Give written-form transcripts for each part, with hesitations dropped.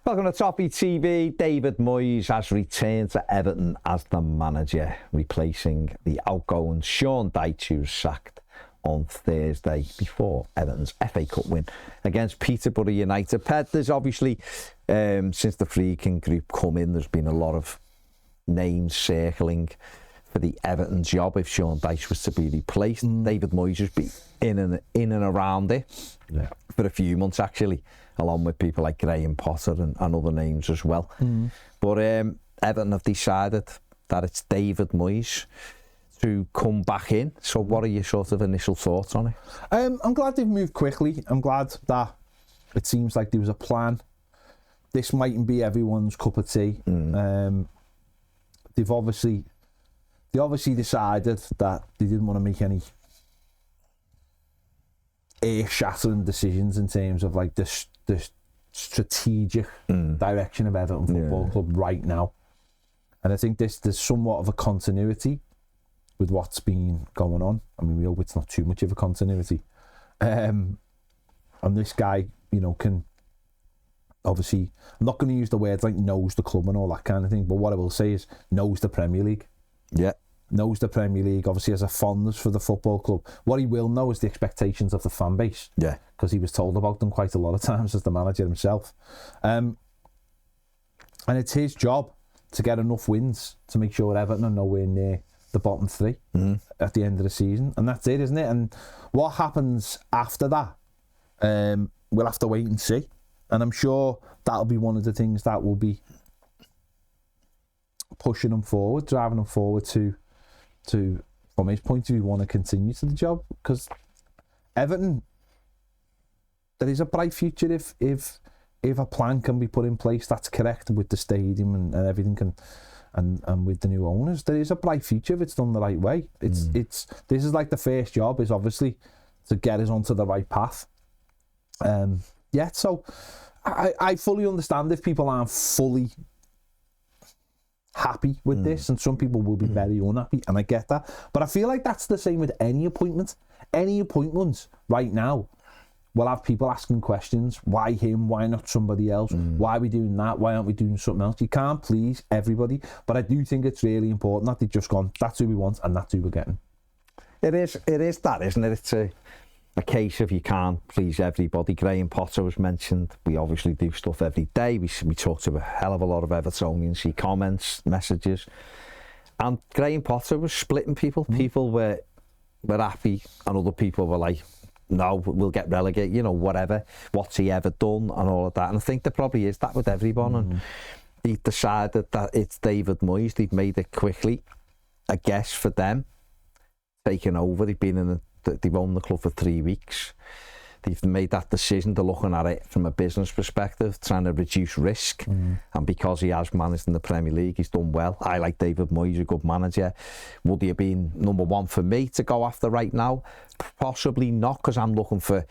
Welcome to Toffee TV. David Moyes has returned to Everton as the manager, replacing the outgoing Sean Dyche, who was sacked on Thursday before Everton's FA Cup win against Peterborough United. There's obviously, since the Friedkin group come in, there's been a lot of names circling for the Everton job if Sean Dyche was to be replaced. David Moyes has been in and around it for a few months actually, along with people like Graham Potter and other names as well. But Everton have decided that it's David Moyes to come back in. So what are your sort of initial thoughts on it? I'm glad they've moved quickly. I'm glad that it seems like there was a plan. This mightn't be everyone's cup of tea. They obviously decided that they didn't want to make any earth-shattering decisions in terms of like the strategic direction of Everton Football Club right now. And I think there's somewhat of a continuity with what's been going on. I mean, we hope it's not too much of a continuity. And this guy, you know, can obviously, I'm not going to use the words like knows the club and all that kind of thing, but what I will say is knows the Premier League. Yeah. Knows the Premier League, obviously has a fondness for the football club. What he will know is the expectations of the fan base. Yeah. Because he was told about them quite a lot of times as the manager himself. And it's his job to get enough wins to make sure Everton are nowhere near the bottom three at the end of the season. And that's it, isn't it? And what happens after that, we'll have to wait and see. And I'm sure that'll be one of the things that will be pushing him forward, driving him forward to from his point of view, want to continue to the job. Because Everton, there is a bright future if a plan can be put in place that's correct with the stadium and everything and with the new owners. There is a bright future if it's done the right way. This is like the first job is obviously to get us onto the right path. So I fully understand if people aren't fully happy with this, and some people will be very unhappy, and I get that. But I feel like that's the same with any appointment. Any appointments right now will have people asking questions. Why him? Why not somebody else? Why are we doing that? Why aren't we doing something else? You can't please everybody, but I do think it's really important that they've just gone, that's who we want and that's who we're getting. It is that, isn't it? It's a case of you can't please everybody. Graham Potter was mentioned. We obviously do stuff every day. We talk to a hell of a lot of Evertonians, see comments, messages. And Graham Potter was splitting people. People were happy and other people were like, no, we'll get relegated, you know, whatever. What's he ever done and all of that. And I think there probably is that with everyone. And they decided that it's David Moyes. They've made it quickly. I guess for them, taking over. They've owned the club for 3 weeks. They've made that decision. They're looking at it from a business perspective, trying to reduce risk. And because he has managed in the Premier League, he's done well. I like David Moyes, a good manager. Would he have been number one for me to go after right now? Possibly not, because I'm looking for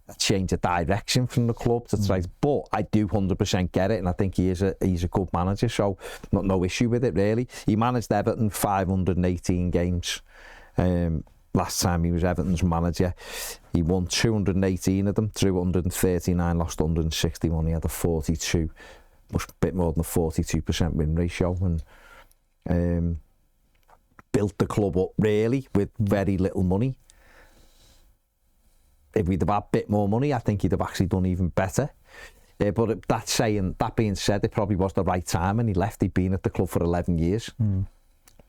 a change of direction from the club to try. But I do 100% get it, and I think he's a good manager. So no issue with it really. He managed Everton 518 games. Last time he was Everton's manager, he won 218 of them, drew 139, lost 161. He had a bit more than a 42% win ratio, and built the club up really with very little money. If we'd have had a bit more money, I think he'd have actually done even better. But that being said, it probably was the right time, and he left. He'd been at the club for 11 years.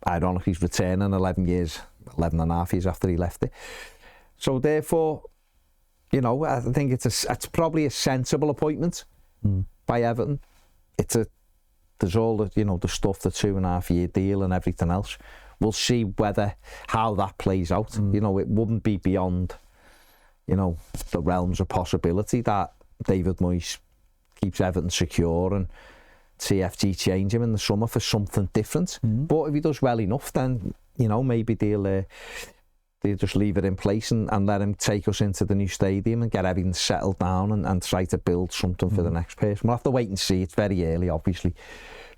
Ironically, he's returning 11 and a half years after he left it. So therefore, you know, I think it's probably a sensible appointment by Everton. There's all the, you know, the stuff, the 2.5 year deal and everything else. We'll see how that plays out. You know, it wouldn't be beyond, you know, the realms of possibility that David Moyes keeps Everton secure and TFG change him in the summer for something different. But if he does well enough, then, you know, maybe they'll just leave it in place and let him take us into the new stadium and get everything settled down and try to build something for the next person. We'll have to wait and see. It's very early, obviously,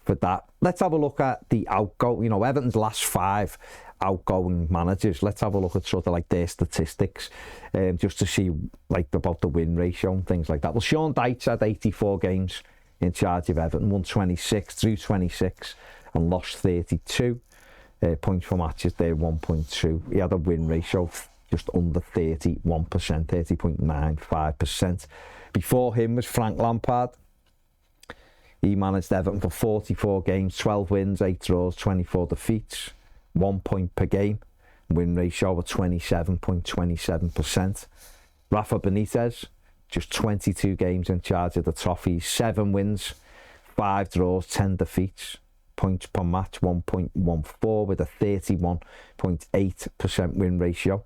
for that. Let's have a look at the outgoing, you know, Everton's last 5 outgoing managers. Let's have a look at sort of like their statistics, just to see like about the win ratio and things like that. Well, Sean Dyche had 84 games in charge of Everton, won 26, drew 26 and lost 32. Points for matches there, 1.2. He had a win ratio just under 31%, 30.95%. Before him was Frank Lampard. He managed Everton for 44 games, 12 wins, 8 draws, 24 defeats, 1 point per game. Win ratio of 27.27%. Rafa Benitez, just 22 games in charge of the Toffee, 7 wins, 5 draws, 10 defeats. Points per match, 1.14 with a 31.8% win ratio.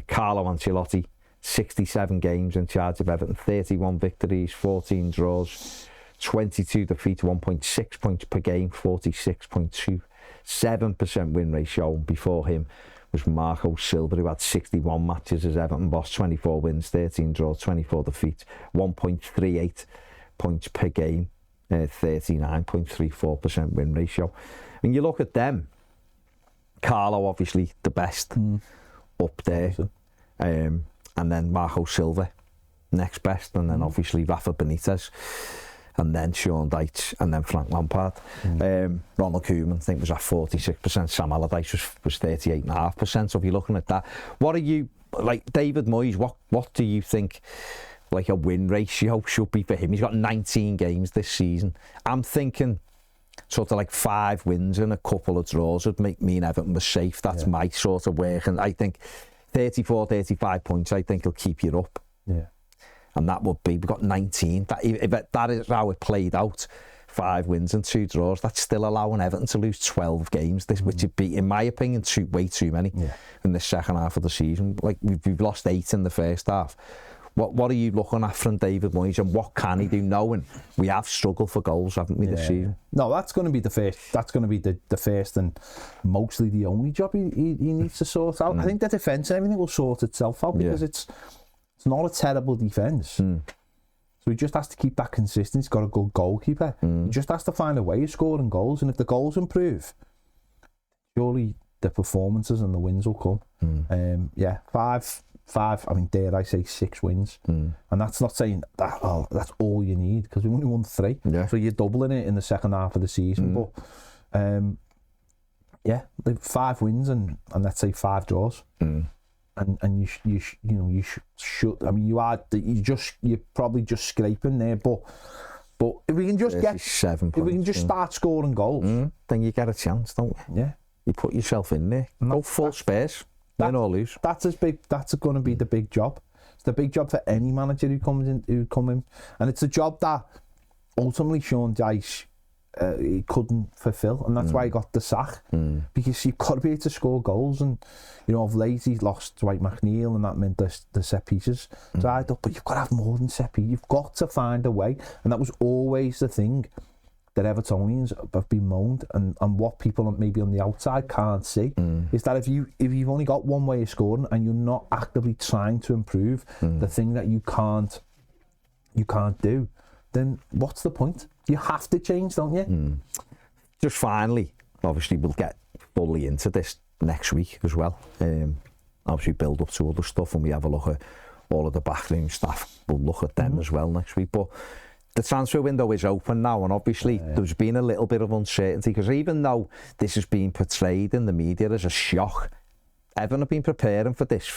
Carlo Ancelotti, 67 games in charge of Everton, 31 victories, 14 draws, 22 defeats, 1.6 points per game, 46.27% win ratio. Before him was Marco Silva, who had 61 matches as Everton boss, 24 wins, 13 draws, 24 defeats, 1.38 points per game, 39.34% win ratio. And you look at them, Carlo obviously the best up there, and then Marco Silva next best, and then obviously Rafa Benitez, and then Sean Dyche, and then Frank Lampard. Ronald Koeman, I think, was at 46%. Sam Allardyce was 38.5%. So if you're looking at that, what are you, like David Moyes, what do you think like a win ratio should be for him? He's got 19 games this season. I'm thinking sort of like 5 wins and a couple of draws would mean Everton was safe. That's my sort of work. And I think 34, 35 points, I think he'll keep you up. Yeah. And that would be, we've got 19. If that is how it played out, 5 wins and 2 draws, that's still allowing Everton to lose 12 games, which would be, in my opinion, way too many in the second half of the season. Like, we've lost 8 in the first half. What are you looking at from David Moyes, and what can he do, knowing we have struggled for goals, haven't we, this season? No, that's going to be the first. That's going to be the first and mostly the only job he needs to sort out. I think the defence and everything will sort itself out, because it's not a terrible defence. So he just has to keep that consistent. He's got a good goalkeeper. He just has to find a way of scoring goals, and if the goals improve, surely the performances and the wins will come. Five, I mean, dare I say 6 wins. And that's not saying that, that's all you need, because we only won 3. So you're doubling it in the second half of the season. But, like 5 wins and let's say 5 draws. And you should, I mean, you're probably just scraping there. But if we can just start scoring goals, then you get a chance, don't you? Yeah. You put yourself in there. Go full space. Win or lose. That's going to be the big job. It's the big job for any manager who come in, and it's a job that ultimately Sean Dyche he couldn't fulfil, and that's why he got the sack. Because you've got to be able to score goals, and of late he's lost Dwight McNeil, and that meant the set pieces dried up. But you've got to have more than set pieces. You've got to find a way, and that was always the thing that Evertonians have been moaned, and what people maybe on the outside can't see is that if you've only got one way of scoring and you're not actively trying to improve the thing that you can't do, then what's the point? You have to change, don't you? Just finally, obviously we'll get fully into this next week as well. Obviously build up to other stuff, and we have a look at all of the backroom staff. We'll look at them as well next week. But the transfer window is open now, and obviously there's been a little bit of uncertainty, because even though this has been portrayed in the media as a shock, Everton have been preparing for this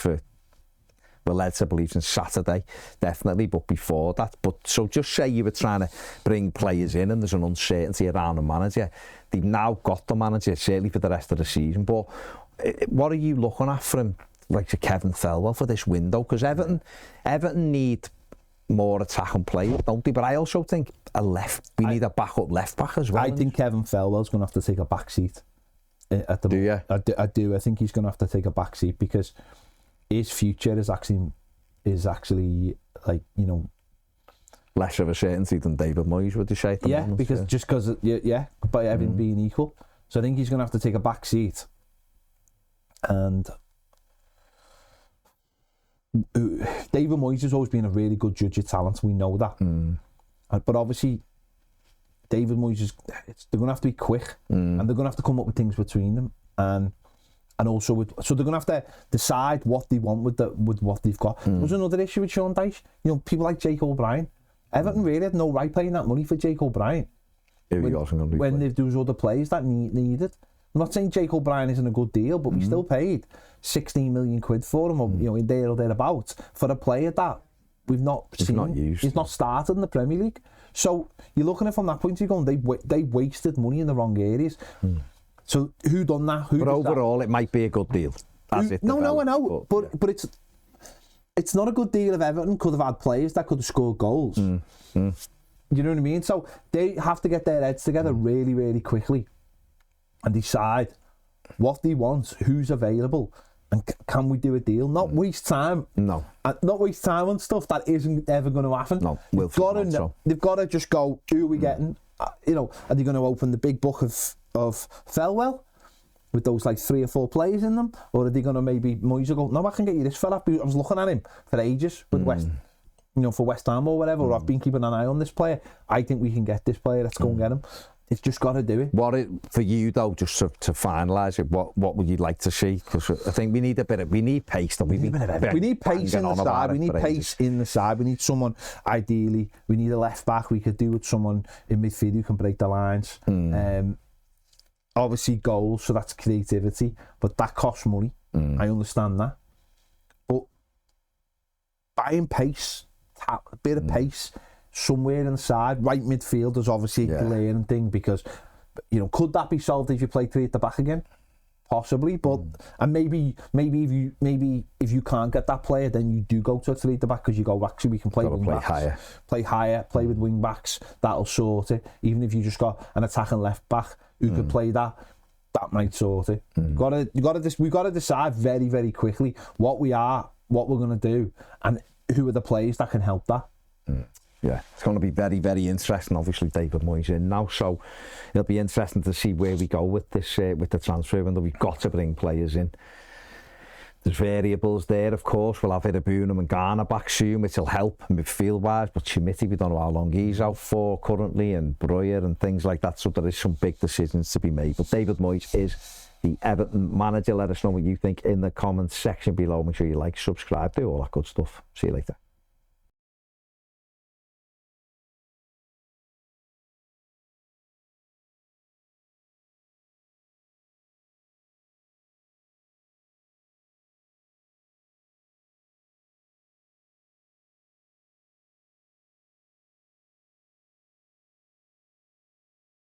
we're led to believe since Saturday, definitely, but before that. So just say you were trying to bring players in and there's an uncertainty around the manager. They've now got the manager, certainly for the rest of the season. But what are you looking at from like Kevin Thelwell for this window? Because Everton need more attacking play, don't they? But I also think we need a backup left back as well. I think Kevin Thelwell's going to have to take a back seat at the moment. I do. I think he's going to have to take a back seat, because his future is actually like, less of a certainty than David Moyes, would you say? At the moment? Because just because by everything being equal, so I think he's going to have to take a back seat. And David Moyes has always been a really good judge of talent. We know that. But obviously, David Moyes they're going to have to be quick, and they're going to have to come up with things between them, and also so they're going to have to decide what they want with what they've got. There was another issue with Sean Dyche. People like Jake O'Brien. Everton really had no right paying that money for Jake O'Brien. When there was other players that needed. I'm not saying Jake O'Brien isn't a good deal, but we still paid 16 million quid for him, or, you know, in there or thereabouts, for a player that we've not seen. Not used. He's not started in the Premier League. So you're looking at it from that point of view, going, they wasted money in the wrong areas. So who done that? But overall, it might be a good deal. I know. But it's not a good deal if Everton could have had players that could have scored goals. You know what I mean? So they have to get their heads together really, really quickly and decide what they want, who's available, and can we do a deal? Not waste time. No. Not waste time on stuff that isn't ever going to happen. No, they've got to just go, who are we getting? You know, are they going to open the big book of Felwell with those like 3 or 4 players in them? Or are they going to maybe Moyes will go, no, I can get you this fella. I was looking at him for ages with for West Ham or whatever, or I've been keeping an eye on this player. I think we can get this player, let's go and get him. It's just got to do it. For you though, just to finalise it, what would you like to see? Because I think we need pace. We need pace in the side. We need pace in the side. We need someone, ideally, we need a left back. We could do with someone in midfield who can break the lines. Obviously goals, so that's creativity, but that costs money. I understand that. But buying pace, a bit of pace somewhere inside, right midfield is obviously a glaring thing, because, you know, could that be solved if you play 3 at the back again? Possibly, but and maybe if you can't get that player, then you do go to a 3 at the back, because you go, actually we can play wing backs, play with wing backs. That'll sort it. Even if you just got an attacking left back who could play that might sort it. We've got to decide very, very quickly what we're going to do, and who are the players that can help that. Yeah, it's going to be very, very interesting. Obviously, David Moyes in now, so it'll be interesting to see where we go with this, with the transfer window. We've got to bring players in. There's variables there, of course. We'll have Irbunam and Garner back soon, which will help midfield-wise, but Chimiti, we don't know how long he's out for currently, and Brien and things like that, so there is some big decisions to be made. But David Moyes is the Everton manager. Let us know what you think in the comments section below. Make sure you like, subscribe, do all that good stuff. See you later.